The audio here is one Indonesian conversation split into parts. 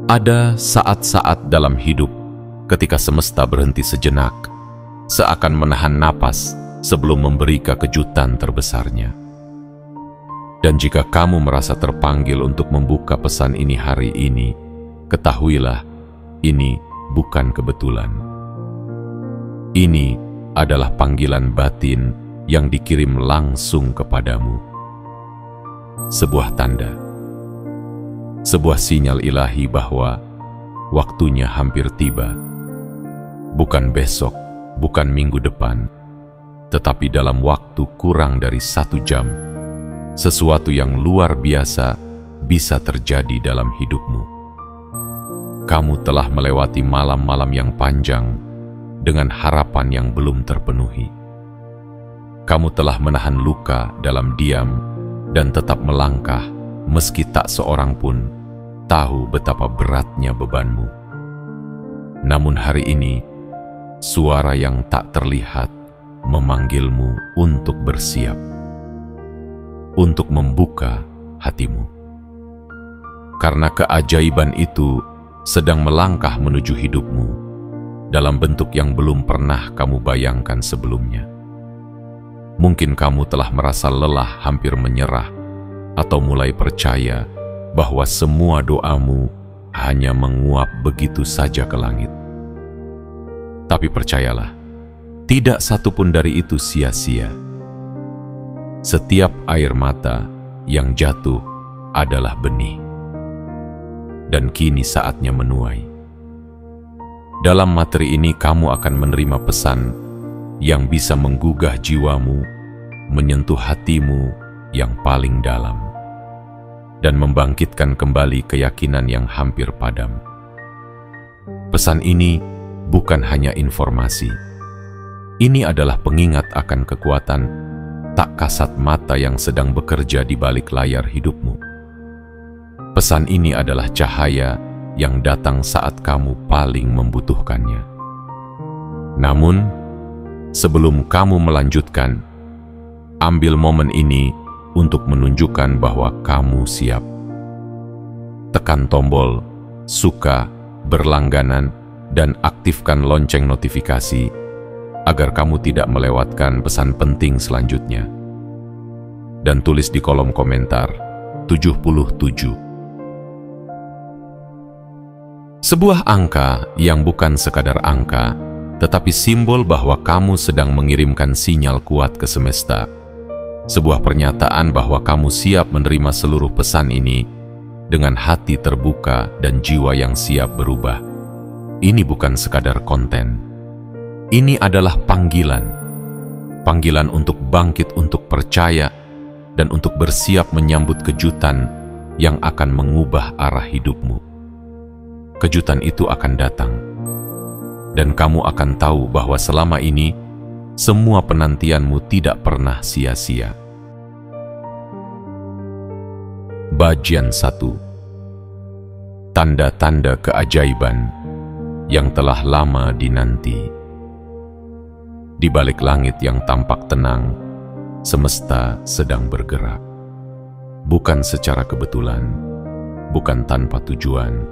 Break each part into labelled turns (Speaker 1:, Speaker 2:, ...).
Speaker 1: Ada saat-saat dalam hidup ketika semesta berhenti sejenak, seakan menahan napas sebelum memberi kejutan terbesarnya. Dan jika kamu merasa terpanggil untuk membuka pesan ini hari ini, ketahuilah, ini bukan kebetulan. Ini adalah panggilan batin yang dikirim langsung kepadamu. Sebuah tanda, sebuah sinyal ilahi bahwa waktunya hampir tiba. Bukan besok, bukan minggu depan, tetapi dalam waktu kurang dari 1 jam, sesuatu yang luar biasa bisa terjadi dalam hidupmu. Kamu telah melewati malam-malam yang panjang dengan harapan yang belum terpenuhi. Kamu telah menahan luka dalam diam dan tetap melangkah meski tak seorang pun tahu betapa beratnya bebanmu. Namun hari ini, suara yang tak terlihat memanggilmu untuk bersiap, untuk membuka hatimu. Karena keajaiban itu sedang melangkah menuju hidupmu dalam bentuk yang belum pernah kamu bayangkan sebelumnya. Mungkin kamu telah merasa lelah, hampir menyerah, atau mulai percaya bahwa semua doamu hanya menguap begitu saja ke langit. Tapi percayalah, tidak satu pun dari itu sia-sia. Setiap air mata yang jatuh adalah benih, dan kini saatnya menuai. Dalam materi ini kamu akan menerima pesan yang bisa menggugah jiwamu, menyentuh hatimu yang paling dalam, dan membangkitkan kembali keyakinan yang hampir padam. Pesan ini bukan hanya informasi. Ini adalah pengingat akan kekuatan tak kasat mata yang sedang bekerja di balik layar hidupmu. Pesan ini adalah cahaya yang datang saat kamu paling membutuhkannya. Namun, sebelum kamu melanjutkan, ambil momen ini untuk menunjukkan bahwa kamu siap. Tekan tombol suka, berlangganan, dan aktifkan lonceng notifikasi agar kamu tidak melewatkan pesan penting selanjutnya. Dan tulis di kolom komentar 77. Sebuah angka yang bukan sekadar angka, tetapi simbol bahwa kamu sedang mengirimkan sinyal kuat ke semesta. Sebuah pernyataan bahwa kamu siap menerima seluruh pesan ini dengan hati terbuka dan jiwa yang siap berubah. Ini bukan sekadar konten. Ini adalah panggilan. Panggilan untuk bangkit, untuk percaya, dan untuk bersiap menyambut kejutan yang akan mengubah arah hidupmu. Kejutan itu akan datang, dan kamu akan tahu bahwa selama ini semua penantianmu tidak pernah sia-sia. Bagian 1. Tanda-tanda keajaiban yang telah lama dinanti. Di balik langit yang tampak tenang, semesta sedang bergerak. Bukan secara kebetulan, bukan tanpa tujuan,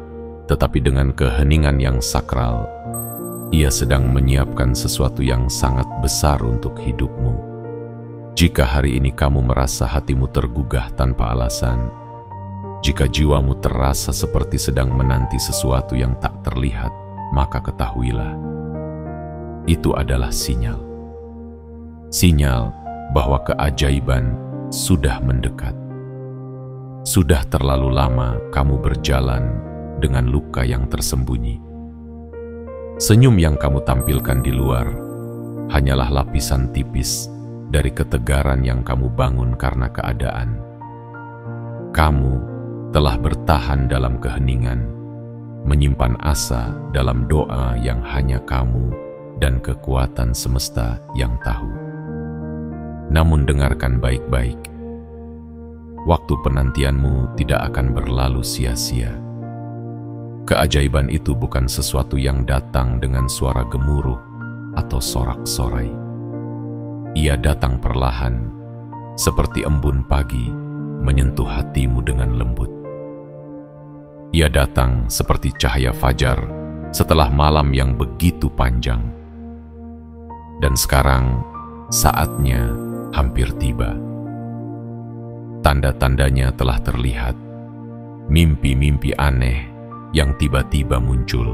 Speaker 1: tetapi dengan keheningan yang sakral. Ia sedang menyiapkan sesuatu yang sangat besar untuk hidupmu. Jika hari ini kamu merasa hatimu tergugah tanpa alasan, jika jiwamu terasa seperti sedang menanti sesuatu yang tak terlihat, maka ketahuilah, itu adalah sinyal. Sinyal bahwa keajaiban sudah mendekat. Sudah terlalu lama kamu berjalan dengan luka yang tersembunyi. Senyum yang kamu tampilkan di luar hanyalah lapisan tipis dari ketegaran yang kamu bangun karena keadaan. Kamu telah bertahan dalam keheningan, menyimpan asa dalam doa yang hanya kamu dan kekuatan semesta yang tahu. Namun dengarkan baik-baik, waktu penantianmu tidak akan berlalu sia-sia. Keajaiban itu bukan sesuatu yang datang dengan suara gemuruh atau sorak-sorai. Ia datang perlahan, seperti embun pagi menyentuh hatimu dengan lembut. Ia datang seperti cahaya fajar setelah malam yang begitu panjang. Dan sekarang saatnya hampir tiba. Tanda-tandanya telah terlihat. Mimpi-mimpi aneh yang tiba-tiba muncul.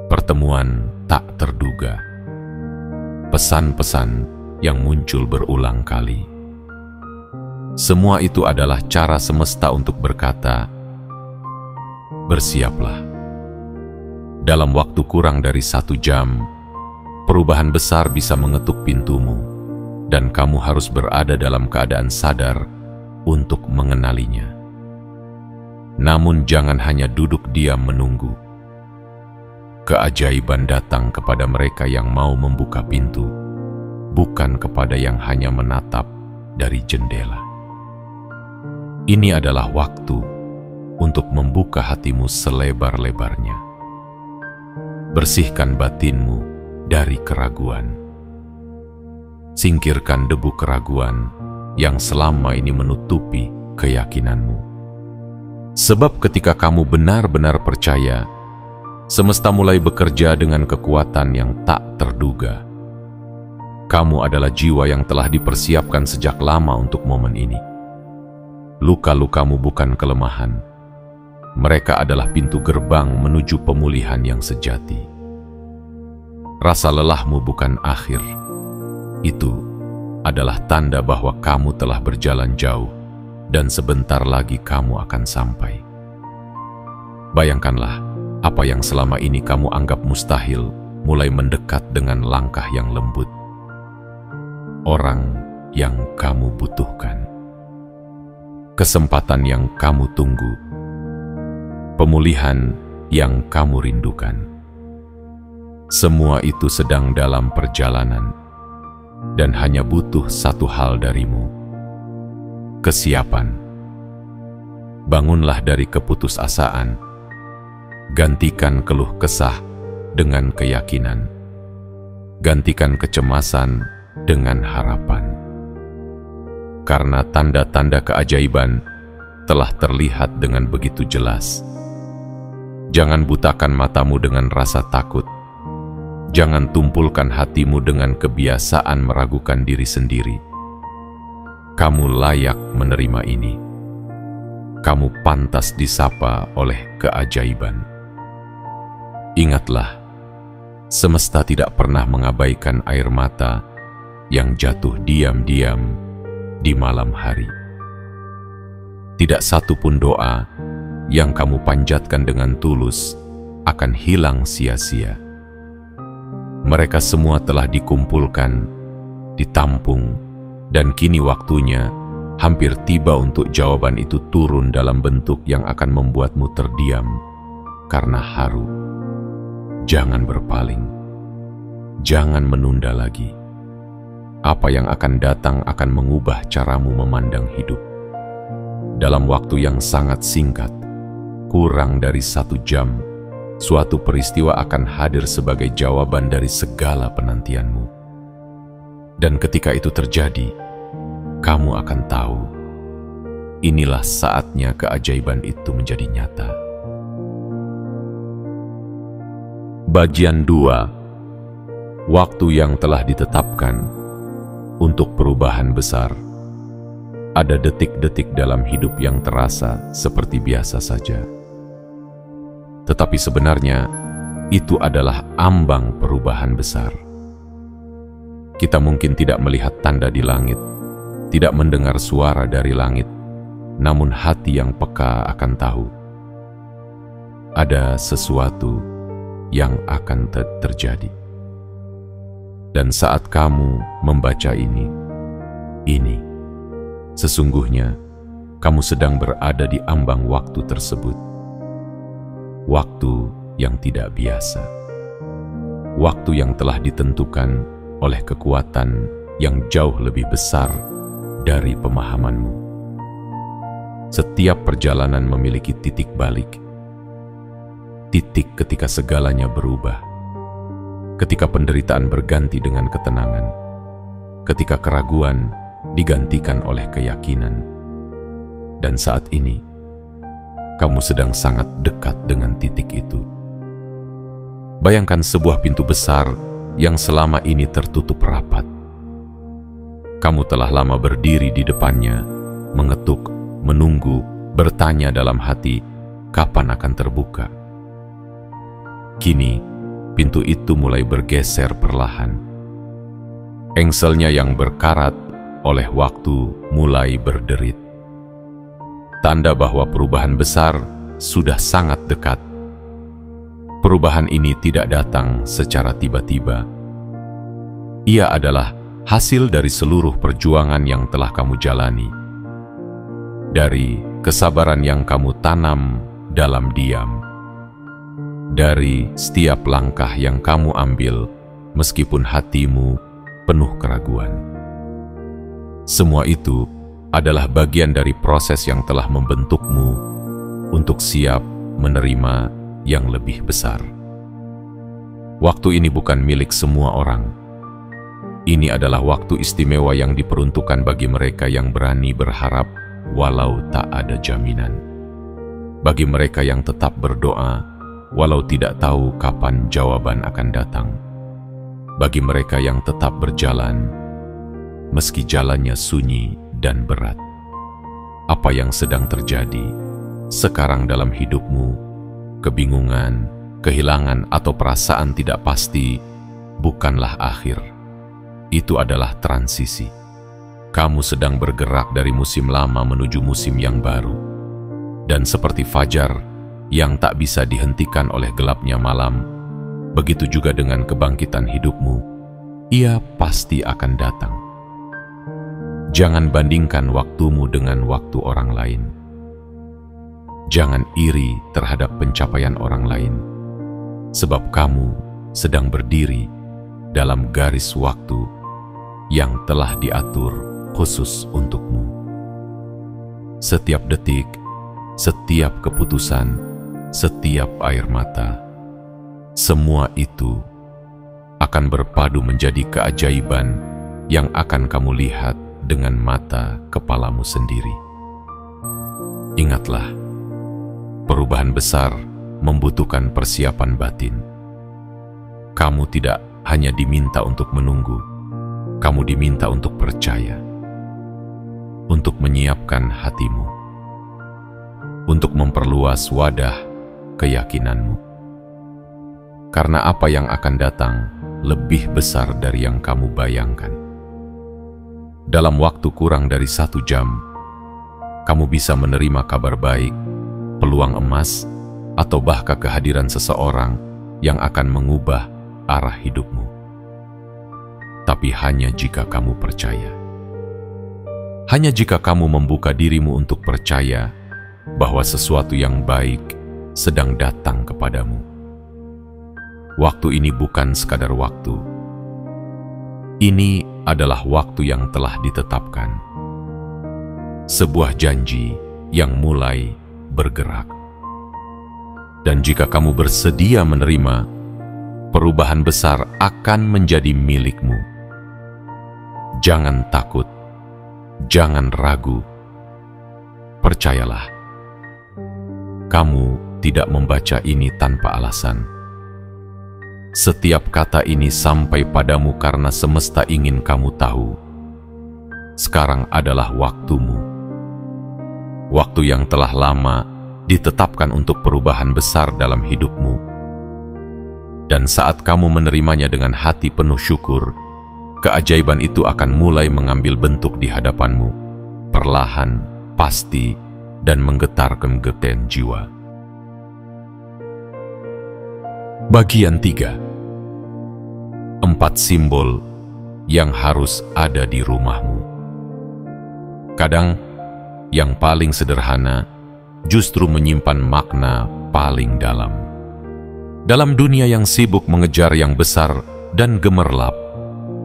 Speaker 1: Pertemuan tak terduga. Pesan-pesan yang muncul berulang kali. Semua itu adalah cara semesta untuk berkata, bersiaplah. Dalam waktu kurang dari 1 jam, perubahan besar bisa mengetuk pintumu, dan kamu harus berada dalam keadaan sadar untuk mengenalinya. Namun jangan hanya duduk diam menunggu. Keajaiban datang kepada mereka yang mau membuka pintu, bukan kepada yang hanya menatap dari jendela. Ini adalah waktu untuk membuka hatimu selebar-lebarnya. Bersihkan batinmu dari keraguan. Singkirkan debu keraguan yang selama ini menutupi keyakinanmu. Sebab ketika kamu benar-benar percaya, semesta mulai bekerja dengan kekuatan yang tak terduga. Kamu adalah jiwa yang telah dipersiapkan sejak lama untuk momen ini. Luka-lukamu bukan kelemahan. Mereka adalah pintu gerbang menuju pemulihan yang sejati. Rasa lelahmu bukan akhir. Itu adalah tanda bahwa kamu telah berjalan jauh dan sebentar lagi kamu akan sampai. Bayangkanlah apa yang selama ini kamu anggap mustahil mulai mendekat dengan langkah yang lembut. Orang yang kamu butuhkan. Kesempatan yang kamu tunggu. Pemulihan yang kamu rindukan. Semua itu sedang dalam perjalanan dan hanya butuh satu hal darimu. Kesiapan. Bangunlah dari keputusasaan. Gantikan keluh kesah dengan keyakinan. Gantikan kecemasan dengan harapan. Karena tanda-tanda keajaiban telah terlihat dengan begitu jelas. Jangan butakan matamu dengan rasa takut. Jangan tumpulkan hatimu dengan kebiasaan meragukan diri sendiri. Kamu layak menerima ini. Kamu pantas disapa oleh keajaiban. Ingatlah, semesta tidak pernah mengabaikan air mata yang jatuh diam-diam di malam hari. Tidak satu pun doa yang kamu panjatkan dengan tulus akan hilang sia-sia. Mereka semua telah dikumpulkan, ditampung, dan kini waktunya hampir tiba untuk jawaban itu turun dalam bentuk yang akan membuatmu terdiam karena haru. Jangan berpaling. Jangan menunda lagi. Apa yang akan datang akan mengubah caramu memandang hidup. Dalam waktu yang sangat singkat, kurang dari 1 jam, suatu peristiwa akan hadir sebagai jawaban dari segala penantianmu. Dan ketika itu terjadi, kamu akan tahu, inilah saatnya keajaiban itu menjadi nyata. Bagian 2. Waktu yang telah ditetapkan untuk perubahan besar. Ada detik-detik dalam hidup yang terasa seperti biasa saja. Tetapi sebenarnya, itu adalah ambang perubahan besar. Kita mungkin tidak melihat tanda di langit, tidak mendengar suara dari langit, namun hati yang peka akan tahu. Ada sesuatu yang akan terjadi. Dan saat kamu membaca ini, sesungguhnya kamu sedang berada di ambang waktu tersebut. Waktu yang tidak biasa. Waktu yang telah ditentukan oleh kekuatan yang jauh lebih besar dari pemahamanmu. Setiap perjalanan memiliki titik balik. Titik ketika segalanya berubah. Ketika penderitaan berganti dengan ketenangan, ketika keraguan digantikan oleh keyakinan. Dan saat ini, kamu sedang sangat dekat dengan titik itu. Bayangkan sebuah pintu besar yang selama ini tertutup rapat. Kamu telah lama berdiri di depannya, mengetuk, menunggu, bertanya dalam hati, kapan akan terbuka? Kini, pintu itu mulai bergeser perlahan. Engselnya yang berkarat oleh waktu mulai berderit. Tanda bahwa perubahan besar sudah sangat dekat. Perubahan ini tidak datang secara tiba-tiba. Ia adalah hasil dari seluruh perjuangan yang telah kamu jalani. Dari kesabaran yang kamu tanam dalam diam. Dari setiap langkah yang kamu ambil, meskipun hatimu penuh keraguan. Semua itu adalah bagian dari proses yang telah membentukmu untuk siap menerima yang lebih besar. Waktu ini bukan milik semua orang. Ini adalah waktu istimewa yang diperuntukkan bagi mereka yang berani berharap walau tak ada jaminan. Bagi mereka yang tetap berdoa walau tidak tahu kapan jawaban akan datang. Bagi mereka yang tetap berjalan meski jalannya sunyi dan berat. Apa yang sedang terjadi sekarang dalam hidupmu, kebingungan, kehilangan atau perasaan tidak pasti, bukanlah akhir. Itu adalah transisi. Kamu sedang bergerak dari musim lama menuju musim yang baru. Dan seperti fajar yang tak bisa dihentikan oleh gelapnya malam, begitu juga dengan kebangkitan hidupmu, ia pasti akan datang. Jangan bandingkan waktumu dengan waktu orang lain. Jangan iri terhadap pencapaian orang lain, sebab kamu sedang berdiri dalam garis waktu yang telah diatur khusus untukmu. Setiap detik, setiap keputusan, setiap air mata, semua itu akan berpadu menjadi keajaiban yang akan kamu lihat dengan mata kepalamu sendiri. Ingatlah, perubahan besar membutuhkan persiapan batin. Kamu tidak hanya diminta untuk menunggu, kamu diminta untuk percaya, untuk menyiapkan hatimu, untuk memperluas wadah keyakinanmu. Karena apa yang akan datang lebih besar dari yang kamu bayangkan. Dalam waktu kurang dari 1 jam, kamu bisa menerima kabar baik, peluang emas, atau bahkan kehadiran seseorang yang akan mengubah arah hidupmu. Tapi hanya jika kamu percaya. Hanya jika kamu membuka dirimu untuk percaya bahwa sesuatu yang baik sedang datang kepadamu. Waktu ini bukan sekadar waktu. Ini adalah waktu yang telah ditetapkan. Sebuah janji yang mulai bergerak. Dan jika kamu bersedia menerima, perubahan besar akan menjadi milikmu. Jangan takut, jangan ragu. Percayalah, kamu tidak membaca ini tanpa alasan. Setiap kata ini sampai padamu karena semesta ingin kamu tahu. Sekarang adalah waktumu. Waktu yang telah lama ditetapkan untuk perubahan besar dalam hidupmu. Dan saat kamu menerimanya dengan hati penuh syukur, keajaiban itu akan mulai mengambil bentuk di hadapanmu, perlahan, pasti, dan menggetarkan geten jiwa. Bagian 3. 4 simbol yang harus ada di rumahmu. Kadang, yang paling sederhana justru menyimpan makna paling dalam. Dalam dunia yang sibuk mengejar yang besar dan gemerlap,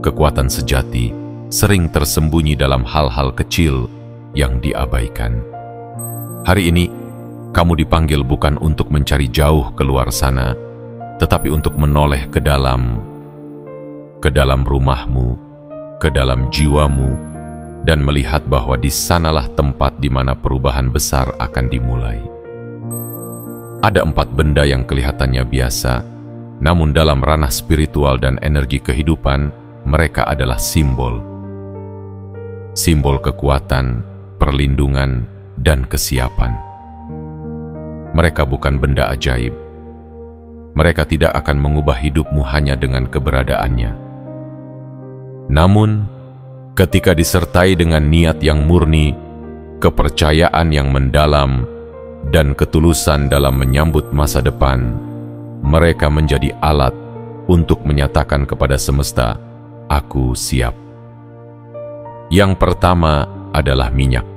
Speaker 1: kekuatan sejati sering tersembunyi dalam hal-hal kecil yang diabaikan. Hari ini, kamu dipanggil bukan untuk mencari jauh keluar sana, tetapi untuk menoleh ke dalam rumahmu, ke dalam jiwamu, dan melihat bahwa di sanalah tempat di mana perubahan besar akan dimulai. Ada 4 benda yang kelihatannya biasa, namun dalam ranah spiritual dan energi kehidupan, mereka adalah simbol. Simbol kekuatan, perlindungan, dan kesiapan. Mereka bukan benda ajaib. Mereka tidak akan mengubah hidupmu hanya dengan keberadaannya. Namun, ketika disertai dengan niat yang murni, kepercayaan yang mendalam, dan ketulusan dalam menyambut masa depan, mereka menjadi alat untuk menyatakan kepada semesta, "Aku siap." Yang pertama adalah minyak.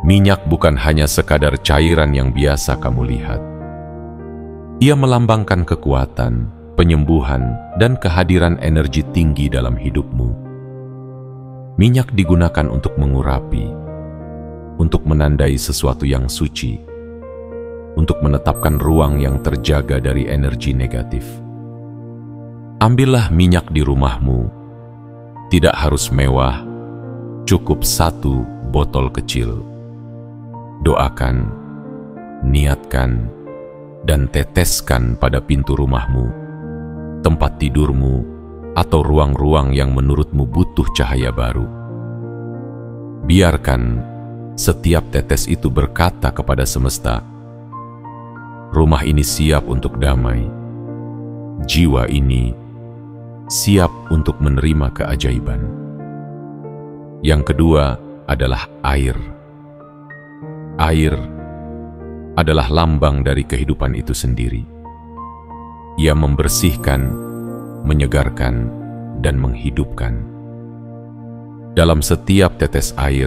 Speaker 1: Minyak bukan hanya sekadar cairan yang biasa kamu lihat. Ia melambangkan kekuatan, penyembuhan, dan kehadiran energi tinggi dalam hidupmu. Minyak digunakan untuk mengurapi, untuk menandai sesuatu yang suci, untuk menetapkan ruang yang terjaga dari energi negatif. Ambillah minyak di rumahmu. Tidak harus mewah, cukup 1 botol kecil. Doakan, niatkan, dan teteskan pada pintu rumahmu, tempat tidurmu, atau ruang-ruang yang menurutmu butuh cahaya baru. Biarkan setiap tetes itu berkata kepada semesta, "Rumah ini siap untuk damai. Jiwa ini siap untuk menerima keajaiban." Yang kedua adalah air. Air adalah lambang dari kehidupan itu sendiri. Ia membersihkan, menyegarkan, dan menghidupkan. Dalam setiap tetes air,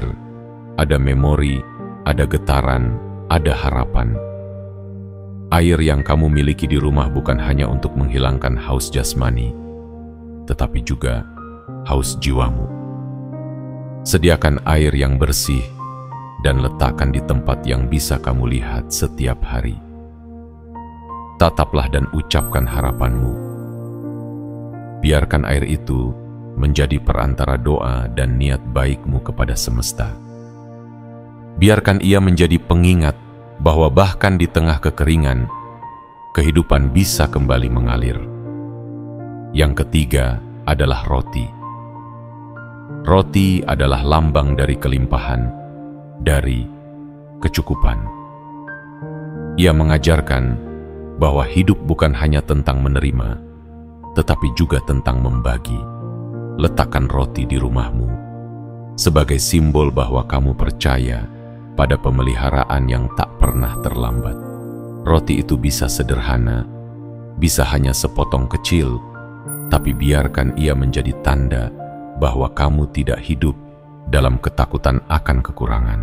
Speaker 1: ada memori, ada getaran, ada harapan. Air yang kamu miliki di rumah bukan hanya untuk menghilangkan haus jasmani, tetapi juga haus jiwamu. Sediakan air yang bersih dan letakkan di tempat yang bisa kamu lihat setiap hari. Tataplah dan ucapkan harapanmu. Biarkan air itu menjadi perantara doa dan niat baikmu kepada semesta. Biarkan ia menjadi pengingat bahwa bahkan di tengah kekeringan, kehidupan bisa kembali mengalir. Yang ketiga adalah roti. Roti adalah lambang dari kelimpahan, dari kecukupan. Ia mengajarkan bahwa hidup bukan hanya tentang menerima, tetapi juga tentang membagi. Letakkan roti di rumahmu sebagai simbol bahwa kamu percaya pada pemeliharaan yang tak pernah terlambat. Roti itu bisa sederhana, bisa hanya sepotong kecil, tapi biarkan ia menjadi tanda bahwa kamu tidak hidup dalam ketakutan akan kekurangan,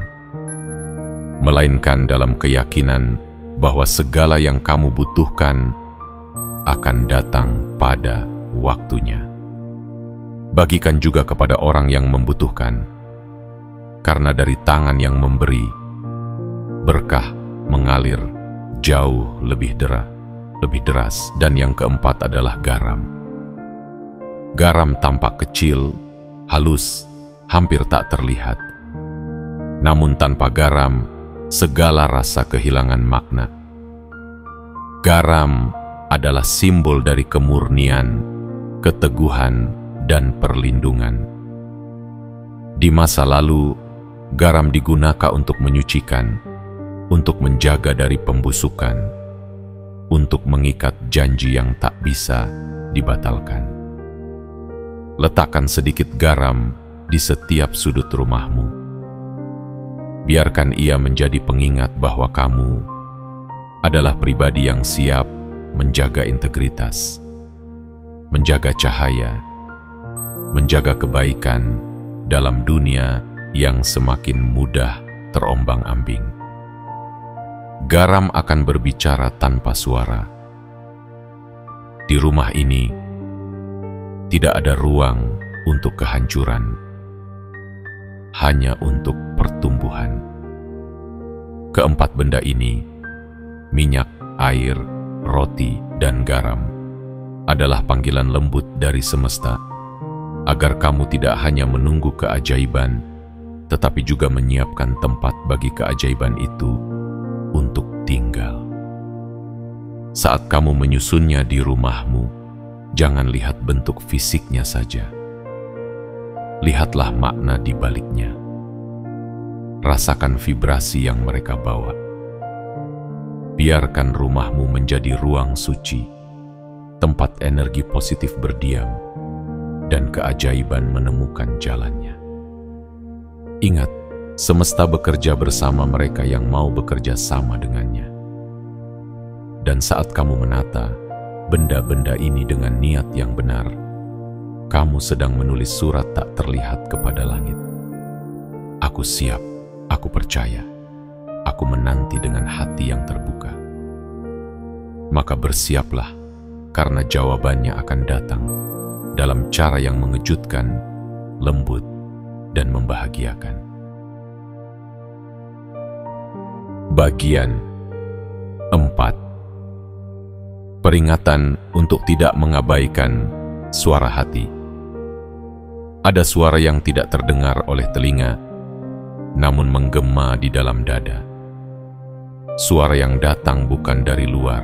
Speaker 1: melainkan dalam keyakinan bahwa segala yang kamu butuhkan akan datang pada waktunya. Bagikan juga kepada orang yang membutuhkan, karena dari tangan yang memberi, berkah mengalir jauh lebih deras. Dan yang keempat adalah garam. Garam tampak kecil, halus, hampir tak terlihat. Namun tanpa garam, segala rasa kehilangan makna. Garam adalah simbol dari kemurnian, keteguhan, dan perlindungan. Di masa lalu, garam digunakan untuk menyucikan, untuk menjaga dari pembusukan, untuk mengikat janji yang tak bisa dibatalkan. Letakkan sedikit garam di setiap sudut rumahmu. Biarkan ia menjadi pengingat bahwa kamu adalah pribadi yang siap menjaga integritas, menjaga cahaya, menjaga kebaikan dalam dunia yang semakin mudah terombang-ambing. Garam akan berbicara tanpa suara. Di rumah ini tidak ada ruang untuk kehancuran, hanya untuk pertumbuhan. Keempat benda ini, minyak, air, roti, dan garam, adalah panggilan lembut dari semesta agar kamu tidak hanya menunggu keajaiban, tetapi juga menyiapkan tempat bagi keajaiban itu untuk tinggal. Saat kamu menyusunnya di rumahmu, jangan lihat bentuk fisiknya saja. Lihatlah makna di baliknya. Rasakan vibrasi yang mereka bawa. Biarkan rumahmu menjadi ruang suci, tempat energi positif berdiam, dan keajaiban menemukan jalannya. Ingat, semesta bekerja bersama mereka yang mau bekerja sama dengannya. Dan saat kamu menata benda-benda ini dengan niat yang benar, kamu sedang menulis surat tak terlihat kepada langit. Aku siap, aku percaya, aku menanti dengan hati yang terbuka. Maka bersiaplah, karena jawabannya akan datang dalam cara yang mengejutkan, lembut, dan membahagiakan. Bagian 4. Peringatan untuk tidak mengabaikan suara hati. Ada suara yang tidak terdengar oleh telinga, namun menggema di dalam dada. Suara yang datang bukan dari luar,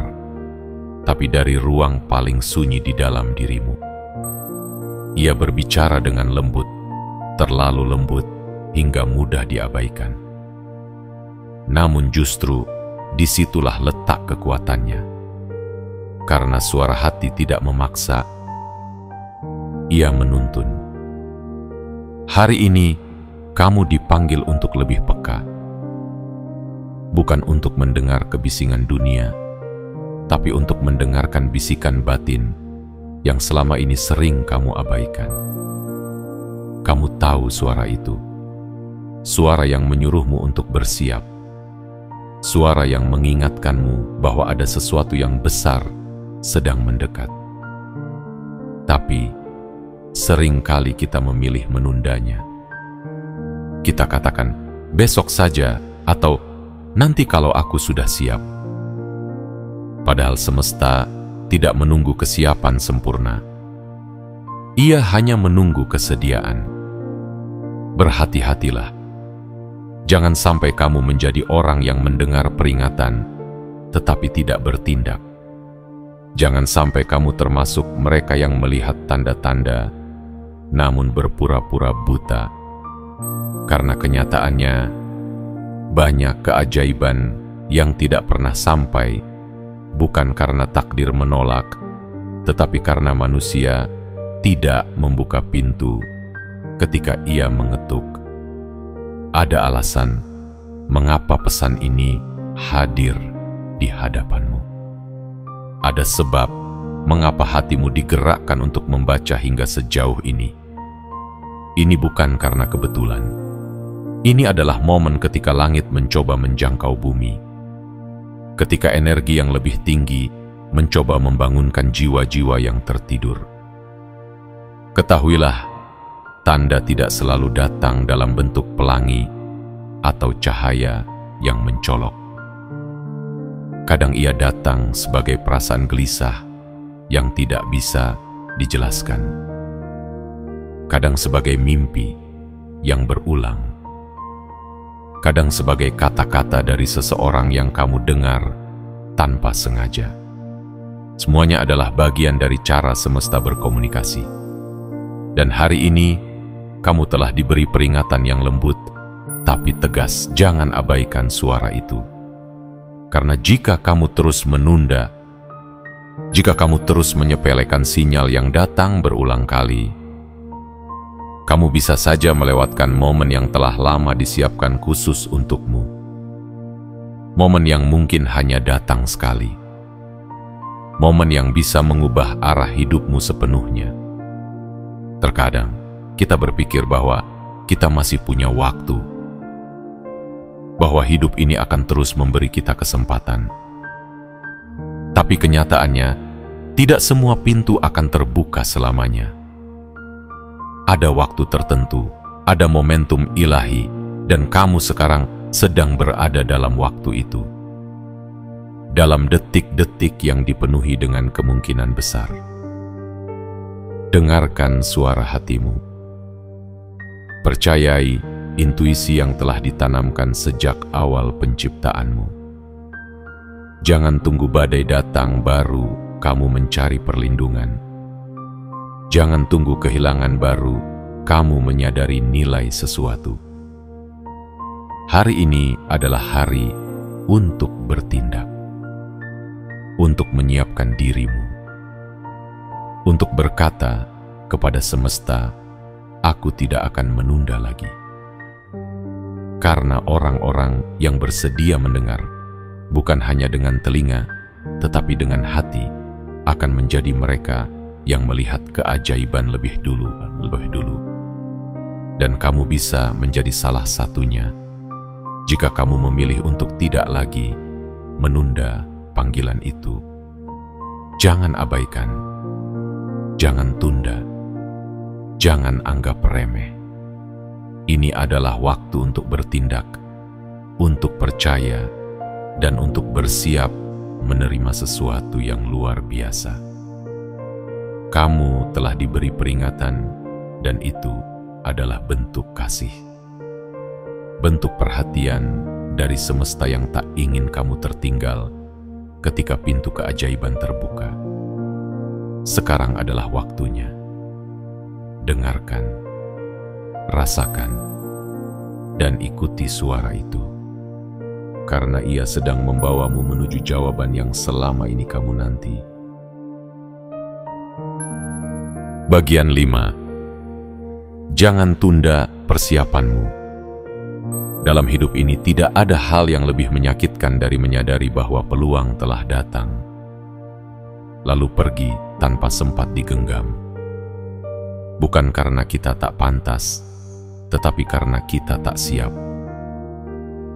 Speaker 1: tapi dari ruang paling sunyi di dalam dirimu. Ia berbicara dengan lembut, terlalu lembut hingga mudah diabaikan. Namun justru disitulah letak kekuatannya. Karena suara hati tidak memaksa, ia menuntun. Hari ini kamu dipanggil untuk lebih peka. Bukan untuk mendengar kebisingan dunia, tapi untuk mendengarkan bisikan batin yang selama ini sering kamu abaikan. Kamu tahu suara itu, suara yang menyuruhmu untuk bersiap, suara yang mengingatkanmu bahwa ada sesuatu yang besar sedang mendekat. Tapi seringkali kita memilih menundanya. Kita katakan, besok saja, atau nanti kalau aku sudah siap. Padahal semesta tidak menunggu kesiapan sempurna. Ia hanya menunggu kesediaan. Berhati-hatilah. Jangan sampai kamu menjadi orang yang mendengar peringatan, tetapi tidak bertindak. Jangan sampai kamu termasuk mereka yang melihat tanda-tanda, namun berpura-pura buta. Karena kenyataannya, banyak keajaiban yang tidak pernah sampai, bukan karena takdir menolak, tetapi karena manusia tidak membuka pintu ketika ia mengetuk. Ada alasan mengapa pesan ini hadir di hadapanmu. Ada sebab mengapa hatimu digerakkan untuk membaca hingga sejauh ini. Ini bukan karena kebetulan. Ini adalah momen ketika langit mencoba menjangkau bumi. Ketika energi yang lebih tinggi mencoba membangunkan jiwa-jiwa yang tertidur. Ketahuilah, tanda tidak selalu datang dalam bentuk pelangi atau cahaya yang mencolok. Kadang ia datang sebagai perasaan gelisah yang tidak bisa dijelaskan. Kadang sebagai mimpi yang berulang. Kadang sebagai kata-kata dari seseorang yang kamu dengar tanpa sengaja. Semuanya adalah bagian dari cara semesta berkomunikasi. Dan hari ini, kamu telah diberi peringatan yang lembut, tapi tegas. Jangan abaikan suara itu. Karena jika kamu terus menunda, jika kamu terus menyepelekan sinyal yang datang berulang kali, kamu bisa saja melewatkan momen yang telah lama disiapkan khusus untukmu. Momen yang mungkin hanya datang sekali. Momen yang bisa mengubah arah hidupmu sepenuhnya. Terkadang, kita berpikir bahwa kita masih punya waktu, bahwa hidup ini akan terus memberi kita kesempatan. Tapi kenyataannya, tidak semua pintu akan terbuka selamanya. Ada waktu tertentu, ada momentum ilahi, dan kamu sekarang sedang berada dalam waktu itu. Dalam detik-detik yang dipenuhi dengan kemungkinan besar. Dengarkan suara hatimu. Percayai intuisi yang telah ditanamkan sejak awal penciptaanmu. Jangan tunggu badai datang baru kamu mencari perlindungan. Jangan tunggu kehilangan baru kamu menyadari nilai sesuatu. Hari ini adalah hari untuk bertindak, untuk menyiapkan dirimu, untuk berkata kepada semesta, aku tidak akan menunda lagi. Karena orang-orang yang bersedia mendengar, bukan hanya dengan telinga, tetapi dengan hati, akan menjadi mereka yang melihat keajaiban lebih dulu. Dan kamu bisa menjadi salah satunya, jika kamu memilih untuk tidak lagi menunda panggilan itu. Jangan abaikan, jangan tunda, jangan anggap remeh. Ini adalah waktu untuk bertindak, untuk percaya, dan untuk bersiap menerima sesuatu yang luar biasa. Kamu telah diberi peringatan, dan itu adalah bentuk kasih. Bentuk perhatian dari semesta yang tak ingin kamu tertinggal ketika pintu keajaiban terbuka. Sekarang adalah waktunya. Dengarkan, rasakan, dan ikuti suara itu. Karena ia sedang membawamu menuju jawaban yang selama ini kamu nanti. Bagian 5. Jangan tunda persiapanmu. Dalam hidup ini tidak ada hal yang lebih menyakitkan dari menyadari bahwa peluang telah datang, lalu pergi tanpa sempat digenggam. Bukan karena kita tak pantas, tetapi karena kita tak siap.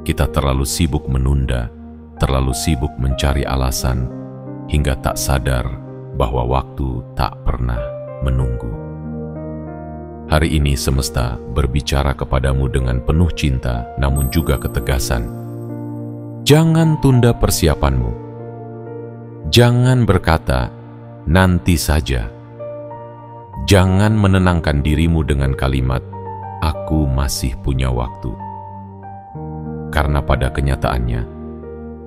Speaker 1: Kita terlalu sibuk menunda, terlalu sibuk mencari alasan, hingga tak sadar bahwa waktu tak pernah menunggu. Hari ini semesta berbicara kepadamu dengan penuh cinta, namun juga ketegasan. Jangan tunda persiapanmu. Jangan berkata, nanti saja. Jangan menenangkan dirimu dengan kalimat, aku masih punya waktu. Karena pada kenyataannya,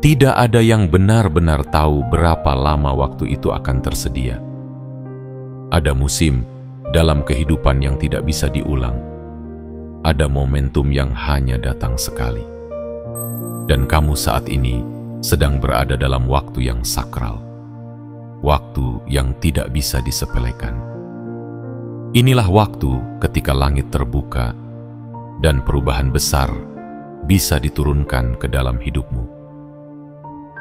Speaker 1: tidak ada yang benar-benar tahu berapa lama waktu itu akan tersedia. Ada musim dalam kehidupan yang tidak bisa diulang. Ada momentum yang hanya datang sekali. Dan kamu saat ini sedang berada dalam waktu yang sakral. Waktu yang tidak bisa disepelekan. Inilah waktu ketika langit terbuka dan perubahan besar bisa diturunkan ke dalam hidupmu.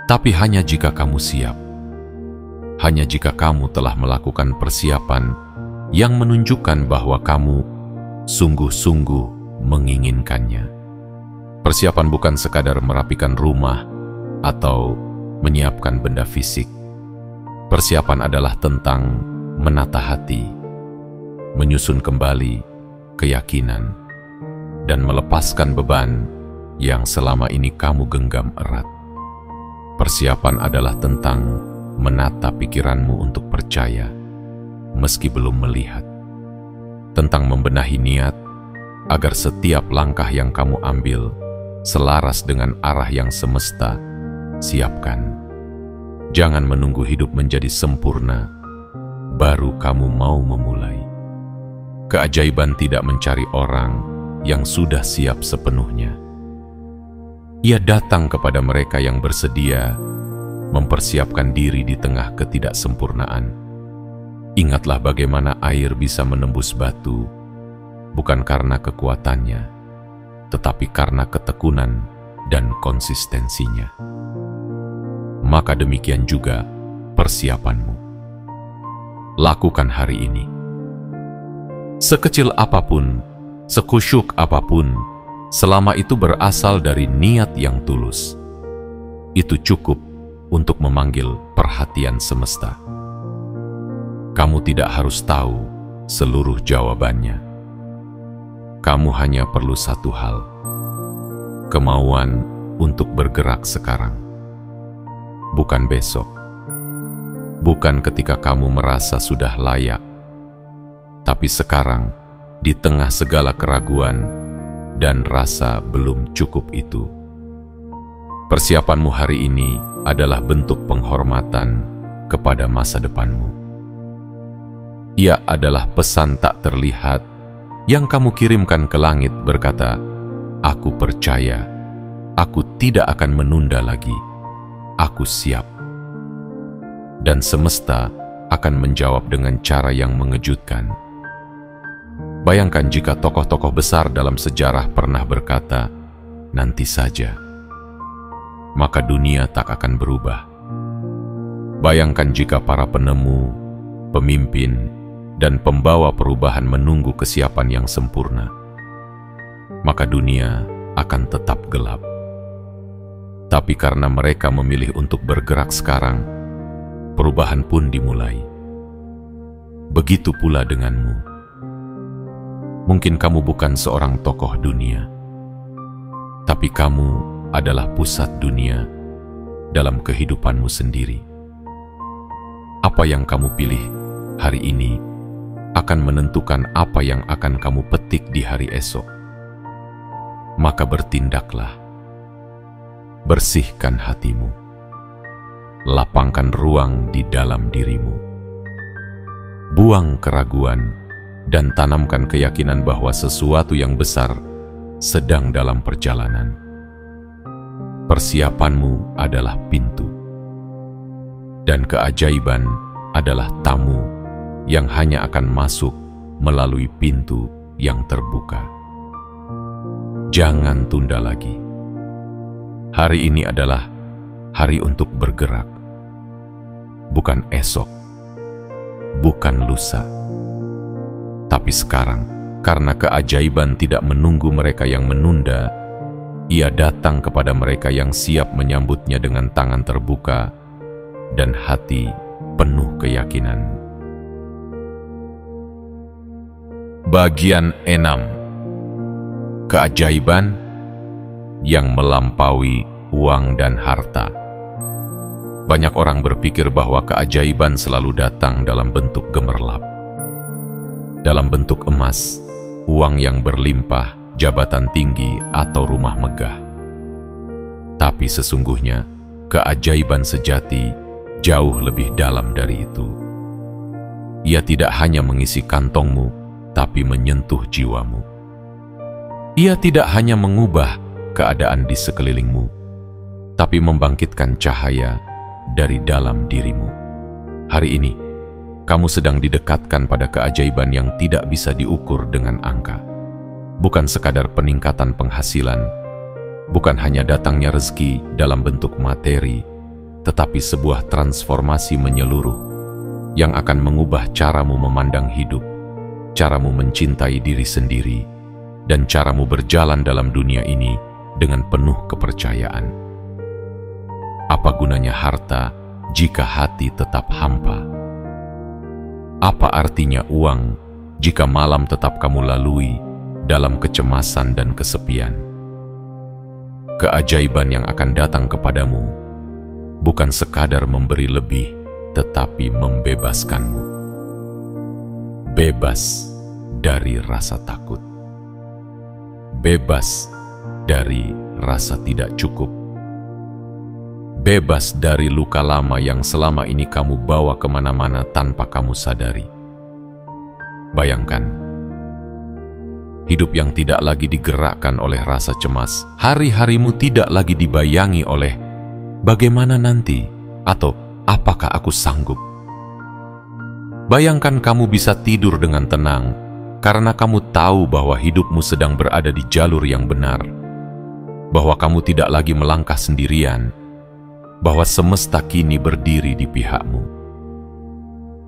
Speaker 1: Tapi hanya jika kamu siap. Hanya jika kamu telah melakukan persiapan yang menunjukkan bahwa kamu sungguh-sungguh menginginkannya. Persiapan bukan sekadar merapikan rumah atau menyiapkan benda fisik. Persiapan adalah tentang menata hati, menyusun kembali keyakinan, dan melepaskan beban yang selama ini kamu genggam erat. Persiapan adalah tentang menata pikiranmu untuk percaya meski belum melihat, tentang membenahi niat agar setiap langkah yang kamu ambil selaras dengan arah yang semesta siapkan. Jangan menunggu hidup menjadi sempurna baru kamu mau memulai. Keajaiban tidak mencari orang yang sudah siap sepenuhnya. Ia datang kepada mereka yang bersedia mempersiapkan diri di tengah ketidaksempurnaan. Ingatlah bagaimana air bisa menembus batu, bukan karena kekuatannya, tetapi karena ketekunan dan konsistensinya. Maka demikian juga persiapanmu. Lakukan hari ini. Sekecil apapun, sekusyuk apapun, selama itu berasal dari niat yang tulus, itu cukup untuk memanggil perhatian semesta. Kamu tidak harus tahu seluruh jawabannya. Kamu hanya perlu satu hal, kemauan untuk bergerak sekarang. Bukan besok, bukan ketika kamu merasa sudah layak, tapi sekarang di tengah segala keraguan dan rasa belum cukup itu. Persiapanmu hari ini adalah bentuk penghormatan kepada masa depanmu. Ia adalah pesan tak terlihat yang kamu kirimkan ke langit berkata, "Aku percaya, aku tidak akan menunda lagi, aku siap." Dan semesta akan menjawab dengan cara yang mengejutkan. Bayangkan jika tokoh-tokoh besar dalam sejarah pernah berkata, "Nanti saja," maka dunia tak akan berubah. Bayangkan jika para penemu, pemimpin, dan pembawa perubahan menunggu kesiapan yang sempurna, maka dunia akan tetap gelap. Tapi karena mereka memilih untuk bergerak sekarang, perubahan pun dimulai. Begitu pula denganmu. Mungkin kamu bukan seorang tokoh dunia, tapi kamu adalah pusat dunia dalam kehidupanmu sendiri. Apa yang kamu pilih hari ini akan menentukan apa yang akan kamu petik di hari esok. Maka bertindaklah, bersihkan hatimu, lapangkan ruang di dalam dirimu, buang keraguan, dan tanamkan keyakinan bahwa sesuatu yang besar sedang dalam perjalanan. Persiapanmu adalah pintu, dan keajaiban adalah tamu yang hanya akan masuk melalui pintu yang terbuka. Jangan tunda lagi. Hari ini adalah hari untuk bergerak, bukan esok, bukan lusa, tapi sekarang. Karena keajaiban tidak menunggu mereka yang menunda, ia datang kepada mereka yang siap menyambutnya dengan tangan terbuka dan hati penuh keyakinan. Bagian 6. Keajaiban yang melampaui uang dan harta. Banyak orang berpikir bahwa keajaiban selalu datang dalam bentuk gemerlap, dalam bentuk emas, uang yang berlimpah, jabatan tinggi, atau rumah megah. Tapi sesungguhnya, keajaiban sejati jauh lebih dalam dari itu. Ia tidak hanya mengisi kantongmu, tapi menyentuh jiwamu. Ia tidak hanya mengubah keadaan di sekelilingmu, tapi membangkitkan cahaya dari dalam dirimu. Hari ini, kamu sedang didekatkan pada keajaiban yang tidak bisa diukur dengan angka. Bukan sekadar peningkatan penghasilan, bukan hanya datangnya rezeki dalam bentuk materi, tetapi sebuah transformasi menyeluruh yang akan mengubah caramu memandang hidup, caramu mencintai diri sendiri, dan caramu berjalan dalam dunia ini dengan penuh kepercayaan. Apa gunanya harta jika hati tetap hampa? Apa artinya uang jika malam tetap kamu lalui dalam kecemasan dan kesepian? Keajaiban yang akan datang kepadamu bukan sekadar memberi lebih, tetapi membebaskanmu. Bebas dari rasa takut. Bebas dari rasa tidak cukup. Bebas dari luka lama yang selama ini kamu bawa kemana-mana tanpa kamu sadari. Bayangkan, hidup yang tidak lagi digerakkan oleh rasa cemas. Hari-harimu tidak lagi dibayangi oleh bagaimana nanti atau apakah aku sanggup. Bayangkan kamu bisa tidur dengan tenang karena kamu tahu bahwa hidupmu sedang berada di jalur yang benar, bahwa kamu tidak lagi melangkah sendirian, bahwa semesta kini berdiri di pihakmu.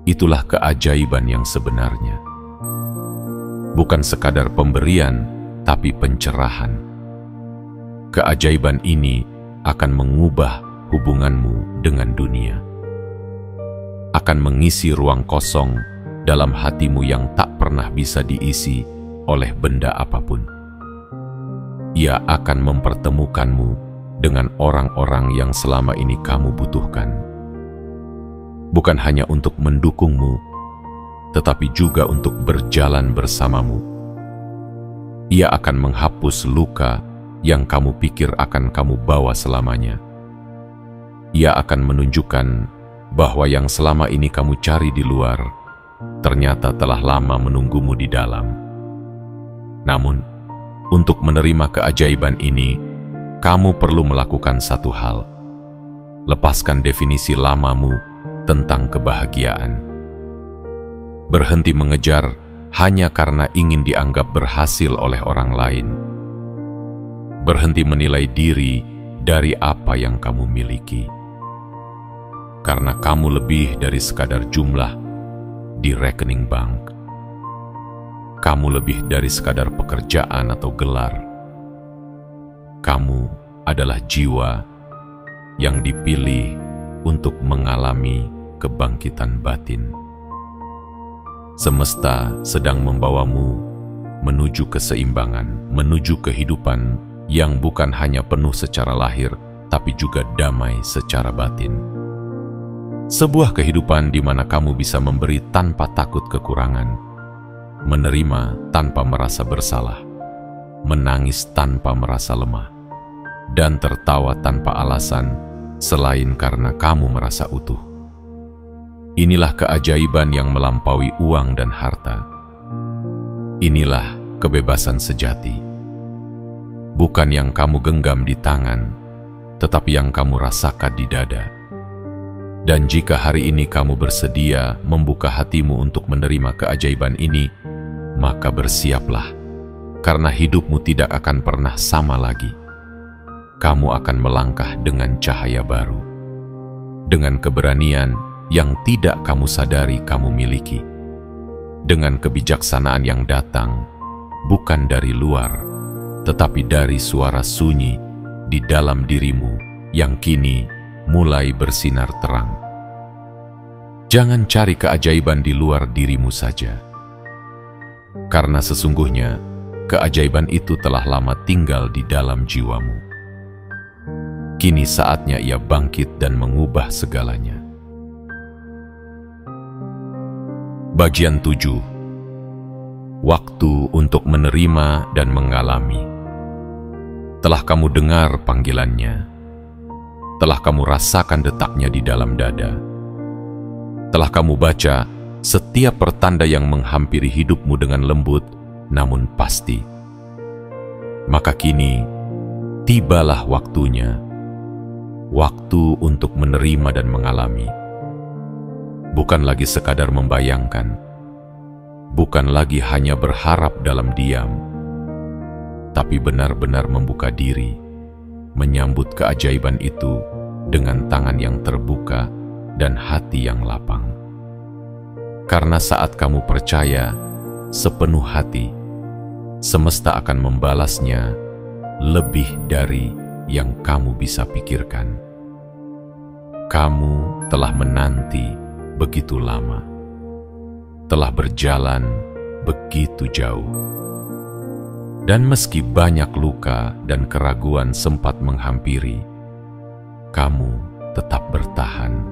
Speaker 1: Itulah keajaiban yang sebenarnya. Bukan sekadar pemberian, tapi pencerahan. Keajaiban ini akan mengubah hubunganmu dengan dunia. Akan mengisi ruang kosong dalam hatimu yang tak pernah bisa diisi oleh benda apapun. Ia akan mempertemukanmu dengan orang-orang yang selama ini kamu butuhkan. Bukan hanya untuk mendukungmu, tetapi juga untuk berjalan bersamamu. Ia akan menghapus luka yang kamu pikir akan kamu bawa selamanya. Ia akan menunjukkan bahwa yang selama ini kamu cari di luar ternyata telah lama menunggumu di dalam. Namun, untuk menerima keajaiban ini, kamu perlu melakukan satu hal: lepaskan definisi lamamu tentang kebahagiaan. Berhenti mengejar hanya karena ingin dianggap berhasil oleh orang lain. Berhenti menilai diri dari apa yang kamu miliki. Karena kamu lebih dari sekadar jumlah di rekening bank. Kamu lebih dari sekadar pekerjaan atau gelar. Kamu adalah jiwa yang dipilih untuk mengalami kebangkitan batin. Semesta sedang membawamu menuju keseimbangan, menuju kehidupan yang bukan hanya penuh secara lahir, tapi juga damai secara batin. Sebuah kehidupan di mana kamu bisa memberi tanpa takut kekurangan, menerima tanpa merasa bersalah, menangis tanpa merasa lemah, dan tertawa tanpa alasan selain karena kamu merasa utuh. Inilah keajaiban yang melampaui uang dan harta. Inilah kebebasan sejati. Bukan yang kamu genggam di tangan, tetapi yang kamu rasakan di dada. Dan jika hari ini kamu bersedia membuka hatimu untuk menerima keajaiban ini, maka bersiaplah, karena hidupmu tidak akan pernah sama lagi. Kamu akan melangkah dengan cahaya baru, dengan keberanian yang tidak kamu sadari kamu miliki, dengan kebijaksanaan yang datang bukan dari luar, tetapi dari suara sunyi di dalam dirimu yang kini mulai bersinar terang. Jangan cari keajaiban di luar dirimu saja, karena sesungguhnya keajaiban itu telah lama tinggal di dalam jiwamu. Kini saatnya ia bangkit dan mengubah segalanya. Bagian 7. Waktu untuk menerima dan mengalami. Telah kamu dengar panggilannya. Telah kamu rasakan detaknya di dalam dada. Telah kamu baca setiap pertanda yang menghampiri hidupmu dengan lembut, namun pasti. Maka kini, tibalah waktunya. Waktu untuk menerima dan mengalami. Bukan lagi sekadar membayangkan. Bukan lagi hanya berharap dalam diam. Tapi benar-benar membuka diri, menyambut keajaiban itu dengan tangan yang terbuka dan hati yang lapang. Karena saat kamu percaya sepenuh hati, semesta akan membalasnya lebih dari yang kamu bisa pikirkan. Kamu telah menanti begitu lama, telah berjalan begitu jauh. Dan meski banyak luka dan keraguan sempat menghampiri, kamu tetap bertahan,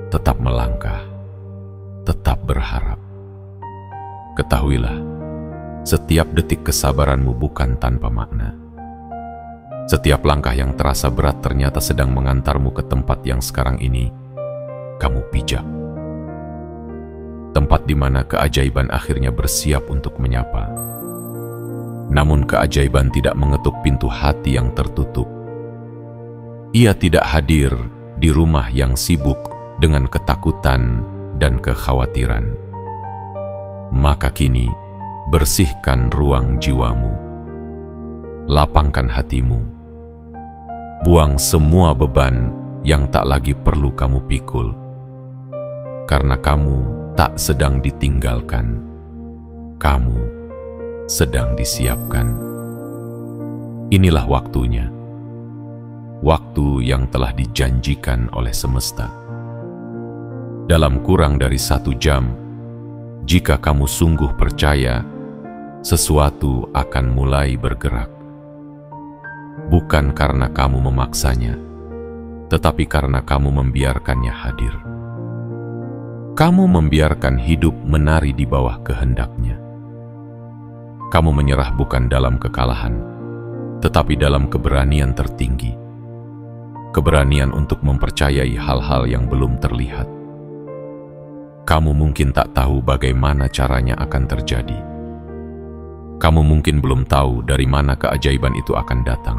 Speaker 1: tetap melangkah, tetap berharap. Ketahuilah, setiap detik kesabaranmu bukan tanpa makna. Setiap langkah yang terasa berat ternyata sedang mengantarmu ke tempat yang sekarang ini kamu pijak. Tempat di mana keajaiban akhirnya bersiap untuk menyapa. Namun keajaiban tidak mengetuk pintu hati yang tertutup. Ia tidak hadir di rumah yang sibuk dengan ketakutan dan kekhawatiran. Maka kini, bersihkan ruang jiwamu. Lapangkan hatimu. Buang semua beban yang tak lagi perlu kamu pikul. Karena kamu tak sedang ditinggalkan. Kamu sedang disiapkan. Inilah waktunya. Waktu yang telah dijanjikan oleh semesta. Dalam kurang dari 1 jam, jika kamu sungguh percaya, sesuatu akan mulai bergerak. Bukan karena kamu memaksanya, tetapi karena kamu membiarkannya hadir. Kamu membiarkan hidup menari di bawah kehendaknya. Kamu menyerah bukan dalam kekalahan, tetapi dalam keberanian tertinggi. keberanian untuk mempercayai hal-hal yang belum terlihat. Kamu mungkin tak tahu bagaimana caranya akan terjadi. Kamu mungkin belum tahu dari mana keajaiban itu akan datang.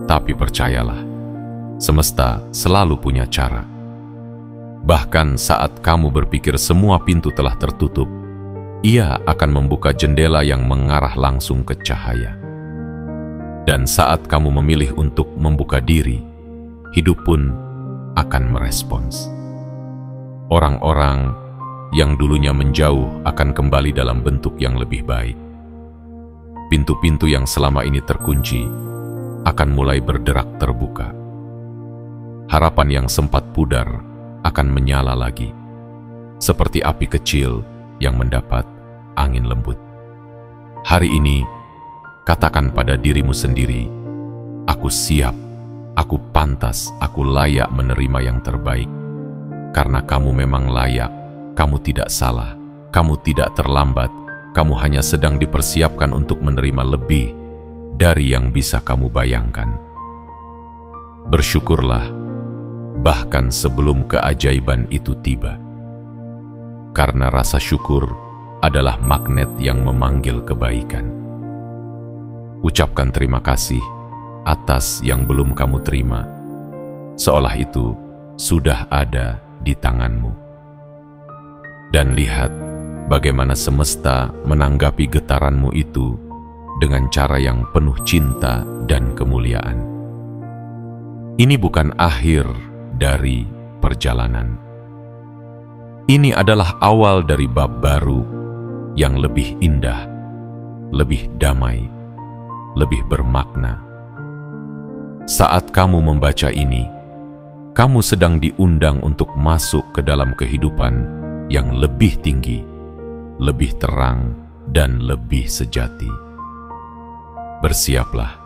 Speaker 1: Tapi percayalah, semesta selalu punya cara. Bahkan saat kamu berpikir semua pintu telah tertutup, Ia akan membuka jendela yang mengarah langsung ke cahaya. Dan saat kamu memilih untuk membuka diri, hidup pun akan merespons. Orang-orang yang dulunya menjauh akan kembali dalam bentuk yang lebih baik. Pintu-pintu yang selama ini terkunci akan mulai berderak terbuka. Harapan yang sempat pudar akan menyala lagi, seperti api kecil yang mendapat angin lembut. Hari ini, katakan pada dirimu sendiri, aku siap, aku pantas, aku layak menerima yang terbaik. Karena kamu memang layak, kamu tidak salah, kamu tidak terlambat, kamu hanya sedang dipersiapkan untuk menerima lebih dari yang bisa kamu bayangkan. Bersyukurlah, bahkan sebelum keajaiban itu tiba. Karena rasa syukur adalah magnet yang memanggil kebaikan. Ucapkan terima kasih atas yang belum kamu terima, seolah itu sudah ada di tanganmu. Dan lihat bagaimana semesta menanggapi getaranmu itu dengan cara yang penuh cinta dan kemuliaan. Ini bukan akhir dari perjalanan. Ini adalah awal dari bab baru yang lebih indah, lebih damai, lebih bermakna. Saat kamu membaca ini, kamu sedang diundang untuk masuk ke dalam kehidupan yang lebih tinggi, lebih terang, dan lebih sejati. Bersiaplah,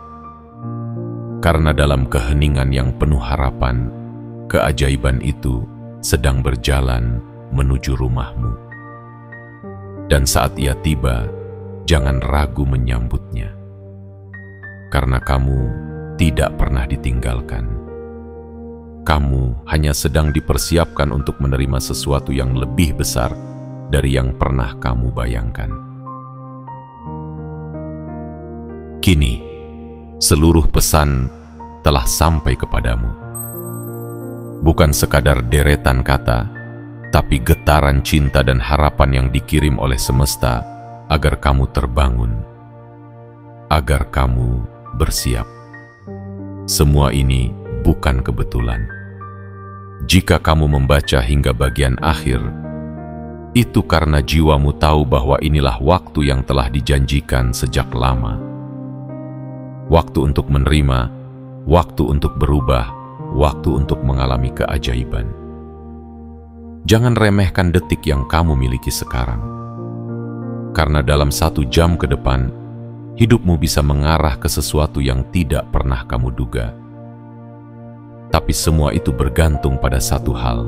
Speaker 1: karena dalam keheningan yang penuh harapan, keajaiban itu sedang berjalan menuju rumahmu. Dan saat ia tiba, jangan ragu menyambutnya, karena kamu tidak pernah ditinggalkan. Kamu hanya sedang dipersiapkan untuk menerima sesuatu yang lebih besar dari yang pernah kamu bayangkan. Kini, seluruh pesan telah sampai kepadamu. Bukan sekadar deretan kata, tapi getaran cinta dan harapan yang dikirim oleh semesta agar kamu terbangun, agar kamu bersiap. Semua ini bukan kebetulan. Jika kamu membaca hingga bagian akhir, itu karena jiwamu tahu bahwa inilah waktu yang telah dijanjikan sejak lama. Waktu untuk menerima, waktu untuk berubah, waktu untuk mengalami keajaiban. Jangan remehkan detik yang kamu miliki sekarang. Karena dalam 1 jam ke depan, hidupmu bisa mengarah ke sesuatu yang tidak pernah kamu duga. Tapi semua itu bergantung pada satu hal,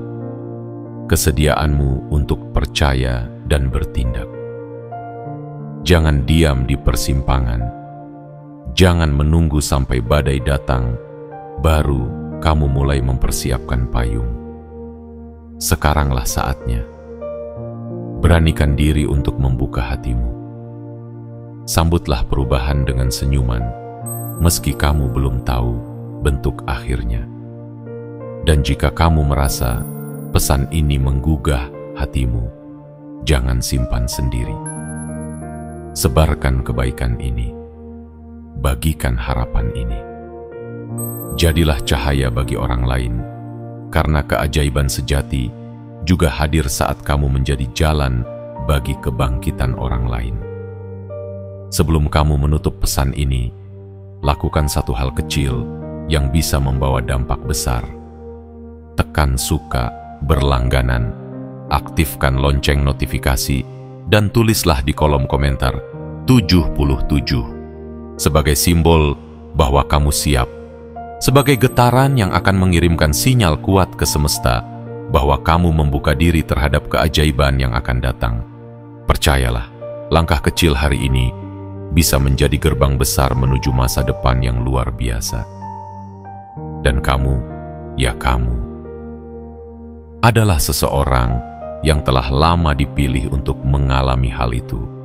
Speaker 1: kesediaanmu untuk percaya dan bertindak. Jangan diam di persimpangan. Jangan menunggu sampai badai datang, baru kamu mulai mempersiapkan payung. Sekaranglah saatnya. Beranikan diri untuk membuka hatimu. Sambutlah perubahan dengan senyuman, meski kamu belum tahu bentuk akhirnya. Dan jika kamu merasa pesan ini menggugah hatimu, jangan simpan sendiri. Sebarkan kebaikan ini. Bagikan harapan ini. Jadilah cahaya bagi orang lain, karena keajaiban sejati juga hadir saat kamu menjadi jalan bagi kebangkitan orang lain. Sebelum kamu menutup pesan ini, lakukan satu hal kecil yang bisa membawa dampak besar. Tekan suka berlangganan, aktifkan lonceng notifikasi, dan tulislah di kolom komentar 77 sebagai simbol bahwa kamu siap, sebagai getaran yang akan mengirimkan sinyal kuat ke semesta bahwa kamu membuka diri terhadap keajaiban yang akan datang. Percayalah, langkah kecil hari ini bisa menjadi gerbang besar menuju masa depan yang luar biasa. Dan kamu, ya kamu, adalah seseorang yang telah lama dipilih untuk mengalami hal itu.